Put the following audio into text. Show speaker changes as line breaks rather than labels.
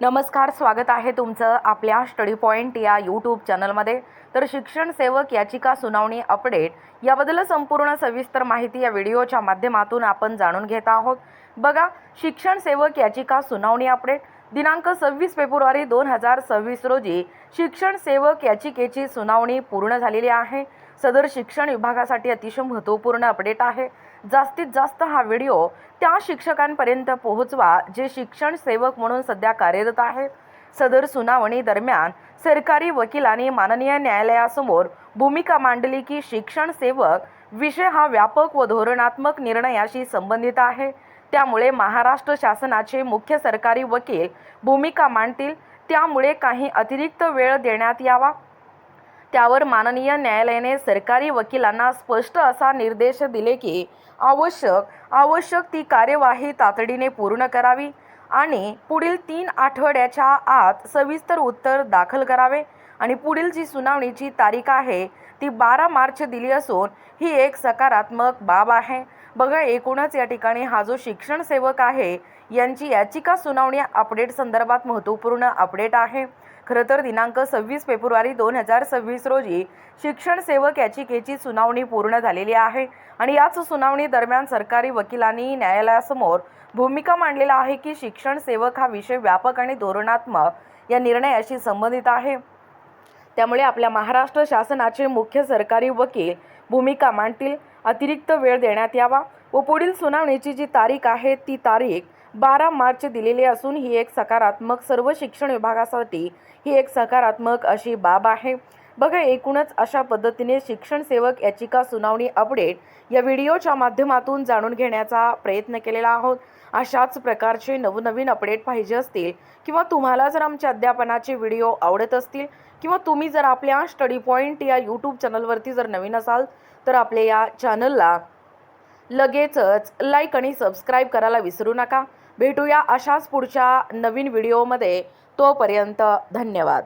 नमस्कार, स्वागत आहे तुमचं आपल्या स्टडी पॉइंट या यूट्यूब चॅनलमध्ये। तर शिक्षण सेवक याचिका सुनावणी अपडेट याबद्दल संपूर्ण सविस्तर माहिती या व्हिडिओच्या माध्यमातून आपण जाणून घेत आहोत। बघा, शिक्षण सेवक याचिका सुनावणी अपडेट दिनांक 26 फेब्रुवारी 2026 रोजी शिक्षण सेवक याचिकेची सुनावणी पूर्ण झालेली आहे। सदर शिक्षण विभागासाठी अतिशय महत्त्वपूर्ण अपडेट आहे। जास्तीत जास्त हा व्हिडिओ त्या शिक्षकांपर्यंत पोहोचवा जे शिक्षण सेवक म्हणून सध्या कार्यरत आहेत। सदर सुनावणी दरम्यान सरकारी वकिलांनी माननीय न्यायालयासमोर भूमिका मांडली की शिक्षण सेवक विषय हा व्यापक व धोरणात्मक निर्णयाशी संबंधित आहे। त्यामुळे महाराष्ट्र शासनाचे मुख्य सरकारी वकील भूमिका मांडतील, त्यामुळे काही अतिरिक्त वेळ देण्यात यावा। त्यावर माननीय न्यायालयाने सरकारी वकिलांना स्पष्ट असा निर्देश दिले की आवश्यक ती कार्यवाही तातडीने पूर्ण करावी आणि पुढील 3 आठवड्याच्या आत सविस्तर उत्तर दाखल करावे आणि पुढील जी सुनावणीची तारीख आहे ती 12 मार्च दिली असून ही एक सकारात्मक बाब आहे। बघा, एकूणच या ठिकाणी हा जो शिक्षण सेवक आहे यांची याचिका सुनावणी अपडेट संदर्भात महत्त्वपूर्ण अपडेट आहे। खरं तर दिनांक 26 फेब्रुवारी 2026 रोजी शिक्षण सेवक याचिकेची सुनावणी पूर्ण झालेली आहे आणि याच सुनावणी दरम्यान सरकारी वकिलांनी न्यायालयासमोर भूमिका मांडलेला आहे की शिक्षण सेवक हा विषय व्यापक आणि धोरणात्मक या निर्णयाशी संबंधित आहे। त्यामुळे आपल्या महाराष्ट्र शासनाचे मुख्य सरकारी वकील भूमिका मांडतील, अतिरिक्त वेळ देण्यात यावा व पुढील सुनावणीची जी तारीख आहे ती तारीख 12 मार्च दिलेली असून ही एक सकारात्मक सर्व शिक्षण विभागासाठी ही एक सकारात्मक अशी बाब आहे। बघा, एकूणच अशा पद्धतीने शिक्षण सेवक याचिका सुनावणी अपडेट या व्हिडिओच्या माध्यमातून जाणून घेण्याचा प्रयत्न केलेला आहोत। अशाच प्रकारचे नवनवीन अपडेट पाहिजे असतील किंवा तुम्हाला जर आमच्या अध्यापनाचे व्हिडिओ आवडत असतील किंवा तुम्ही जर आपल्या स्टडी पॉइंट या यूट्यूब चॅनलवरती जर नवीन असाल तर आपल्या या चॅनलला लगेचच लाईक आणि सबस्क्राईब करायला विसरू नका। भेटूया अशाच पुढच्या नवीन व्हिडिओमध्ये, तोपर्यंत धन्यवाद।